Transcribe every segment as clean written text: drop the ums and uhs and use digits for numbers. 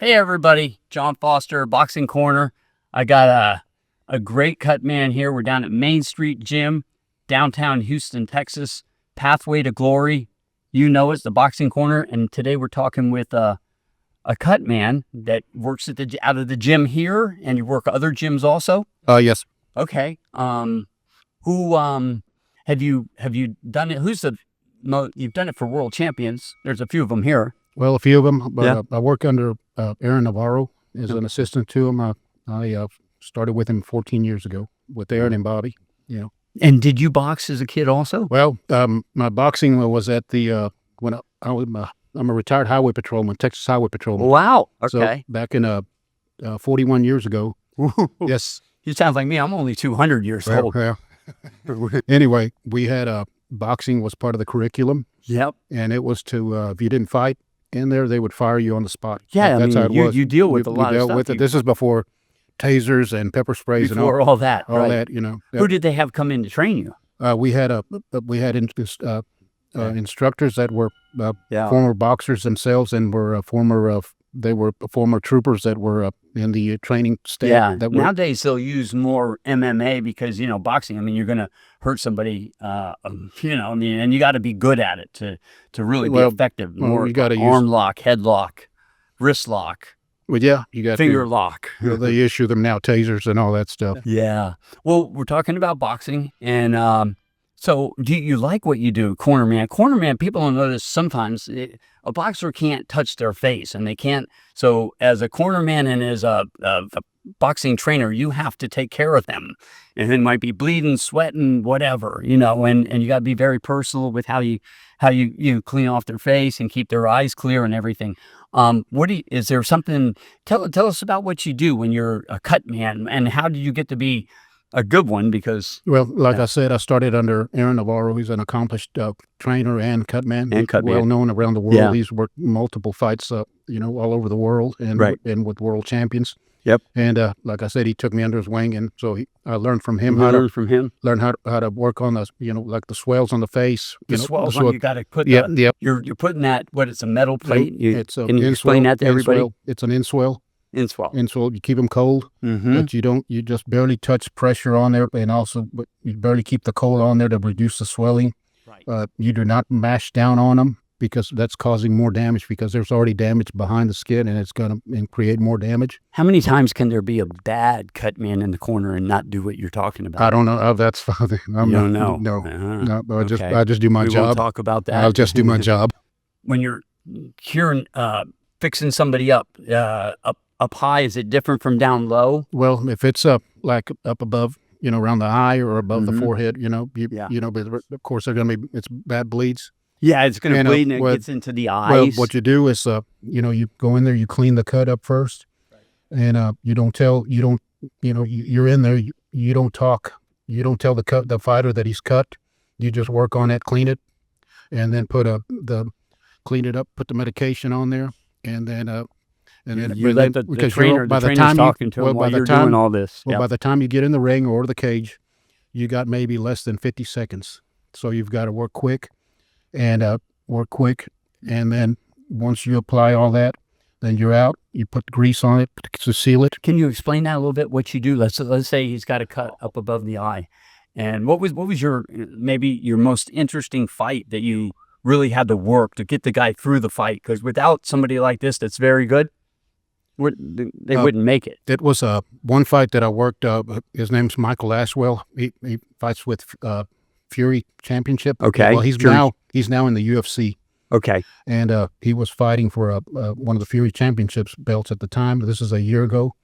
Hey everybody, John Foster, Boxing Corner. I got a great cut man here. We're down at Main Street Gym, downtown Houston, Texas. Pathway to Glory. You know it's the Boxing Corner, and today we're talking with a cut man that works at out of the gym here, and you work other gyms also. Yes. Okay. Who have you done it? You've done it for world champions? There's a few of them here. Well, a few of them, but Yeah. I work under Aaron Navarro as an assistant to him. I started with him 14 years ago with Aaron and Bobby. And did you box as a kid also? Well, my boxing was at the when I'm a retired highway patrolman, Texas Highway Patrolman. Wow. So Okay. back in 41 years ago. Yes. You sound like me. I'm only 200 years old. Yeah. Anyway, we had boxing was part of the curriculum, Yep. and it was to if you didn't fight in there, they would fire you on the spot. Yeah, That's how it was. you deal with a lot of dealt stuff. with it. This is before tasers and pepper sprays Before all that, and all right. that. Who did they have come in to train you? We had instructors that were Yeah. former boxers themselves and were they were former troopers that were in the training staff. Yeah. That were, Nowadays they'll use more MMA because boxing. I mean, you're going to hurt somebody. And you got to be good at it to really be effective. More you gotta arm lock, head lock, wrist lock, well, yeah, you got finger lock. they issue them now tasers and all that stuff. Yeah. Well, we're talking about boxing, and so do you like what you do, corner man? Corner man, people don't notice sometimes a boxer can't touch their face, and they can't. So as a corner man and as a boxing trainer, you have to take care of them, and it might be bleeding, sweating, whatever, and you got to be very personal with how you clean off their face and keep their eyes clear and everything. Is there something? Tell us about what you do when you're a cut man, and how did you get to be a good one? Because Well, like I said, I started under Aaron Navarro. He's an accomplished trainer and cut man. Well known around the world. Yeah. He's worked multiple fights, all over the world, and Right. and with world champions. Yep. And like I said, he took me under his wing, and so I learned from him learn from him. how to work on the like the swells on the face. The swells on, you got to put. Yeah, yeah. You're putting that. What? It's a metal plate. Can you explain that to everybody? Inswell. It's an inswell. Inswell. Inswell. You keep them cold, Mm-hmm. but you just barely touch pressure on there, and also but you barely keep the cold on there to reduce the swelling. Right. You do not mash down on them because that's causing more damage because there's already damage behind the skin, and it's going to create more damage. How many times can there be a bad cut man in the corner and not do what you're talking about? I don't know. That's fine. You don't know. No, Uh-huh. no. Okay. I just do my We job. won't talk about that. I'll just do my job. When you're curing, fixing somebody up high, is it different from down low? Well, if it's up above, around the eye or above the Mhm. forehead, Yeah. but of course it's bad bleeds. Yeah, it's going to And, bleed and it well- gets into the eyes. Well, what you do is, you go in there, you clean the cut up first, and you're in there, you don't talk, you don't tell the fighter that he's cut. You just work on it, clean it, and then clean it up, put the medication on there, and then you let the trainer, the trainer's talking to him while you're doing all this. Well, Yep. by the time you get in the ring or the cage, you got maybe less than 50 seconds. So you've got to work quick, and then once you apply all that, then you're out. You put grease on it to seal it. Can you explain that a little bit? What you do? Let's say he's got a cut up above the eye, and what was your maybe your most interesting fight that you really had to work to get the guy through the fight? Because without somebody like this that's very good, they wouldn't make it. It was one fight that I worked. His name's Michael Ashwell. He fights with Fury Championship. Okay. Well, he's now in the UFC. Okay. And he was fighting for one of the Fury Championships belts at the time. This is a year ago.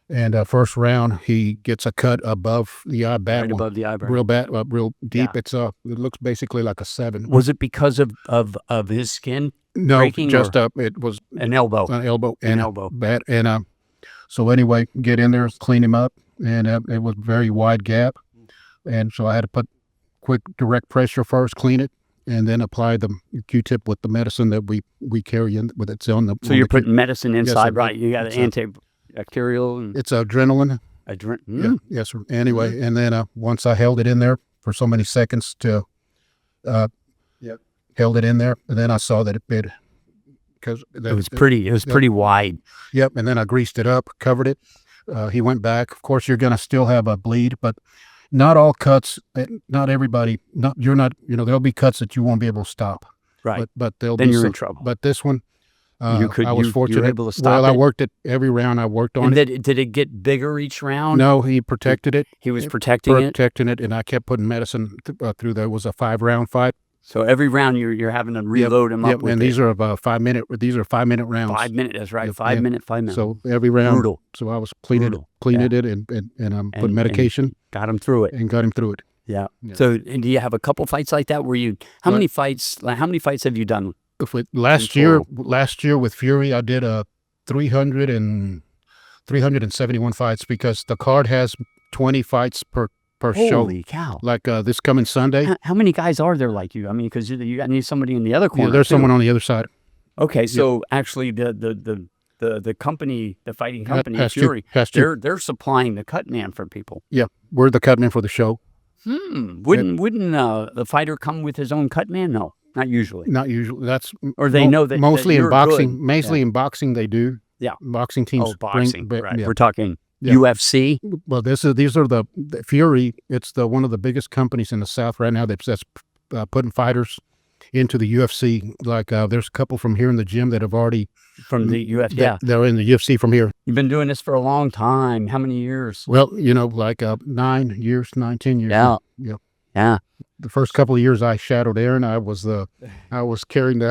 And first round, he gets a cut above the eye, bad Right one, above the eyebrow. real bad, real deep. Yeah. It looks basically like a 7. Was it because of his skin? No, breaking, just it was An elbow. an elbow An and elbow. bad. And so anyway, get in there, clean him up, and it was a very wide gap. And so I had to put quick direct pressure first, clean it, and then apply the Q-tip with the medicine that we carry in with its own. So you're putting medicine inside, Yes, right? You got an it's antibacterial and It's adrenaline. adrenaline. Yeah, yes, sir. Anyway, and then once I held it in there for so many seconds held it in there, and then I saw that it because It was pretty wide. Yep, and then I greased it up, covered it. He went back. Of course, you're going to still have a bleed, but not all cuts. Not everybody. You're not. There'll be cuts that you won't be able to stop. Right. But there'll Then be you're some, in trouble. But this one, You could. I was You fortunate. were able to stop well, it. I worked it every round. I worked on And it. did it get bigger each round? No, he protected it. He was protecting it. And I kept putting medicine through there. It was a 5-round fight. So every round you're having to reload him up with and it. these are 5 minute. These are 5 minute rounds. 5 minutes. That's right. Yep, 5 minutes. 5 minutes. So every round. Brutal. So I was cleaning it and put medication Got him through it. and got him through it. Yeah. Yeah. So and do you have a couple fights like that where you? How many fights have you done? Last year with Fury, I did 371 fights because the card has 20 fights per show. Holy cow! Like this coming Sunday. How many guys are there like you? I mean, because you need somebody in the other corner. Yeah, there's too. someone on the other side. Okay, so actually, the company, the fighting company, Has Fury, to. they're supplying the cut man for people. Yeah, we're the cut man for the show. Wouldn't the fighter come with his own cut man? No, not usually. Not usually. That's Or they know that mostly that in you're boxing. good. Mostly in boxing, they do. Yeah. Boxing teams. Oh, boxing. Right. Yeah. We're talking Yeah. UFC. Well, these are the Fury. It's one of the biggest companies in the South right now that's putting fighters into the UFC. Like there's a couple from here in the gym that have already From the UFC. Yeah. They're in the UFC from here. You've been doing this for a long time. How many years? Well, like 9 years, 10 years. Yeah. Yeah. Yeah. The first couple of years I shadowed Aaron, I was carrying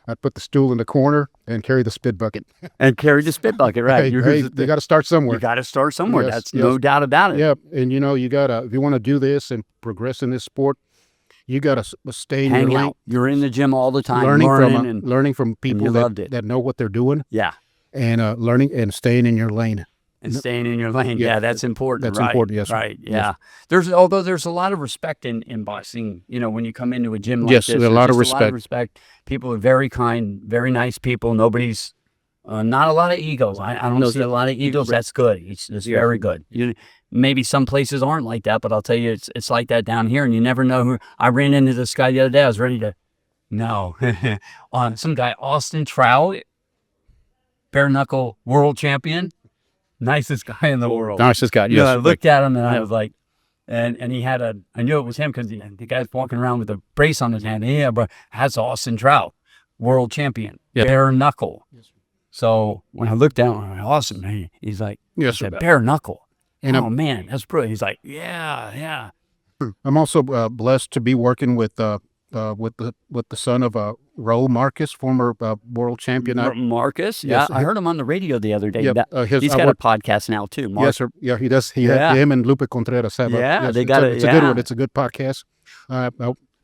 I'd put the stool in the corner and carry the spit bucket. And carry the spit bucket, right? Hey, you got to start somewhere. You got to start somewhere. Yes, That's yes. no doubt about it. Yeah, and you gotta, if you want to do this and progress in this sport, you gotta stay in your Hang lane. out. You're in the gym all the time, learning from people loved it. that know what they're doing, yeah, and learning and staying in your lane. and staying in your lane. Yeah, Yeah, that's important. that's right? important, yes, sir. Right. Yes. Yeah. Although there's a lot of respect in boxing. When you come into a gym like Yes, this, a lot of there's just a lot of respect. respect. People are very kind, very nice people. Nobody's not a lot of egos. I don't see a lot of egos. That's good. It's very good. Maybe some places aren't like that, but I'll tell you, it's like that down here, and you never know who. I ran into this guy the other day. I was ready to, some guy, Austin Trout, bare knuckle world champion, nicest guy in the world. Nicest guy. Yes. I looked at him and I was like, and he had I knew it was him because the guy's walking around with a brace on his hand. Yeah, but that's Austin Trout, world champion, bare knuckle. Yes. So when I looked down, I'm like, awesome. He's like, Yes, said, sir. bare knuckle. And oh man, that's brilliant. He's like, yeah. I'm also blessed to be working with the son of Raul Marquez, former world champion. Marcus, Yes, I heard him on the radio the other day. Yep, He's got a podcast now too. Yes, sir. Yeah, he does. Him and Lupe Contreras have they got it's a good one. It's a good podcast.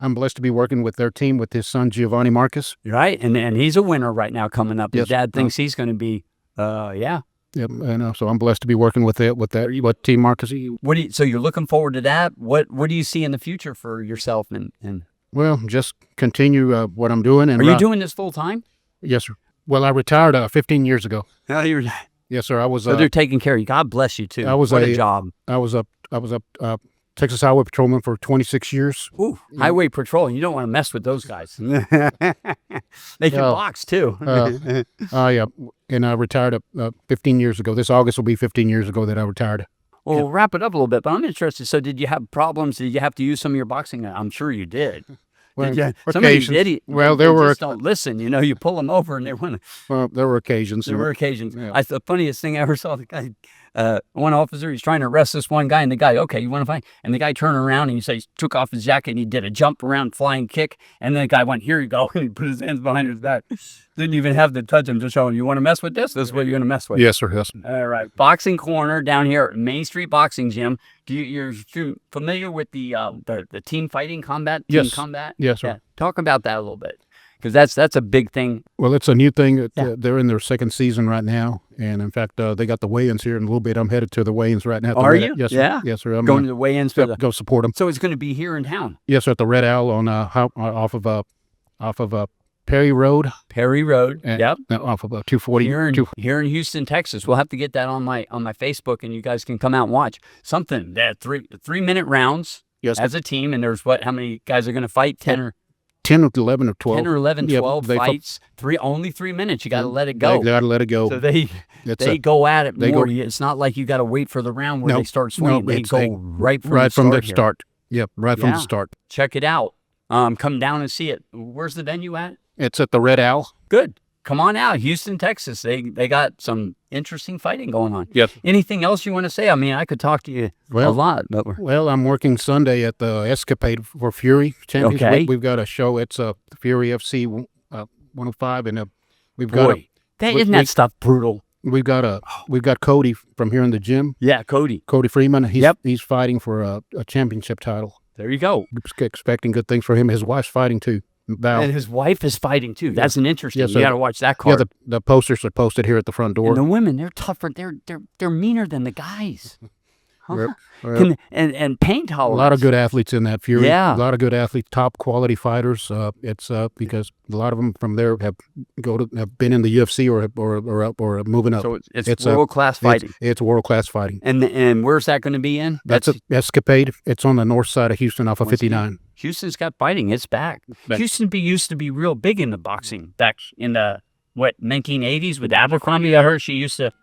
I'm blessed to be working with their team with his son Giovanni Marquez. Right, and he's a winner right now coming up. His Yes. dad thinks he's going to be, Yep, and so I'm blessed to be working with what Team Marquez. So you're looking forward to that? What do you see in the future for yourself? And Well, just continue what I'm doing. And are you doing this full time? Yes, sir. Well, I retired 15 years ago. No, you're. Yes, sir. I was. So they're taking care of you. God bless you too. What a job. I was a Texas Highway Patrolman for 26 years. Ooh, highway patrol. You don't want to mess with those guys. They can box too. And I retired 15 years ago. This August will be 15 years ago that I retired. Well, we'll wrap it up a little bit, but I'm interested. So did you have problems? Did you have to use some of your boxing? I'm sure you did. Well, some of these idiots, well, they there were just don't listen. You pull them over and they want to. Well, there were occasions. There were occasions. Yeah. The funniest thing I ever saw, the guy, one officer, he's trying to arrest this one guy, and the guy, okay, you want to fight? And the guy turned around and he took off his jacket and he did a jump around flying kick, and then the guy went, here you go, and he put his hands behind his back. Didn't even have to touch him, just showing, you want to mess with this? This is what you're going to mess with. Yes, sir. Yes. All right. Boxing Corner down here at Main Street Boxing Gym. You're familiar with the team fighting combat? Yes. Team combat? Yes, sir. Yeah. Talk about that a little bit. Because that's a big thing. Well, it's a new thing. Yeah. They're in their second season right now, and in fact, they got the weigh-ins here in a little bit. I'm headed to the weigh-ins right now. Are you? Yes, sir. Yeah. Yes, sir. I'm Going to the weigh-ins for go support them. So it's going to be here in town. Yes, sir. At the Red Owl on off of Perry Road. Perry Road. And, Yep. Off of 240. Here in Houston, Texas. We'll have to get that on my Facebook, and you guys can come out and watch something. That 3-minute rounds. Yes. As a team, and there's how many guys are going to fight? 10 or 10 or 11 or 12. 10 or 11, Yeah, 12 they fu- fights. Only 3 minutes. You got to let it go. They got to let it go. So they go at it more. It's not like you got to wait for the round where they start swinging. They go right from the start. Yep, right from the start. Check it out. Come down and see it. Where's the venue at? It's at the Red Owl. Good. Come on out, Houston, Texas. They got some interesting fighting going on. Yes. Anything else you want to say? I mean, I could talk to you a lot. But well, I'm working Sunday at the Escapade for Fury Championship. Okay. We've got a show. It's a Fury FC 105, and we've got isn't that stuff brutal? We've got Cody from here in the gym. Yeah, Cody Freeman. He's fighting for a championship title. There you go. Expecting good things for him. His wife's fighting too. Val. And his wife is fighting too. That's an interesting. You got to watch that card. Yeah, the posters are posted here at the front door. And the women, they're tougher. They're meaner than the guys. Huh? And pain tolerance. A lot of good athletes in that Fury. Yeah. A lot of good athletes, top quality fighters. It's because a lot of them from there have been in the UFC or moving up. So it's world class fighting. It's world class fighting. And where's that going to be in? That's Escapade. It's on the north side of Houston off of 59. Houston's got fighting. It's back. Houston used to be real big into boxing back in the 1980s with Abercrombie. I heard she used to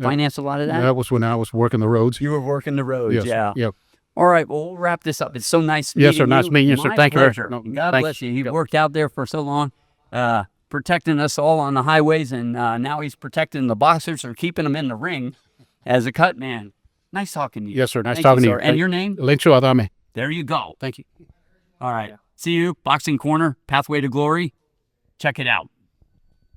finance a lot of that. That was when I was working the roads. You were working the roads, yes. Yeah. Yep. All right, well, we'll wrap this up. It's so nice meeting you. Yes, sir. Nice meeting you, sir. Thank you. God bless you. He worked out there for so long, protecting us all on the highways, and now he's protecting the boxers or keeping them in the ring as a cut man. Nice talking to you. Yes, sir. Nice talking to you. And your name? Lencho Adame. There you go. Thank you. All right. See you. Boxing Corner, Pathway to Glory. Check it out.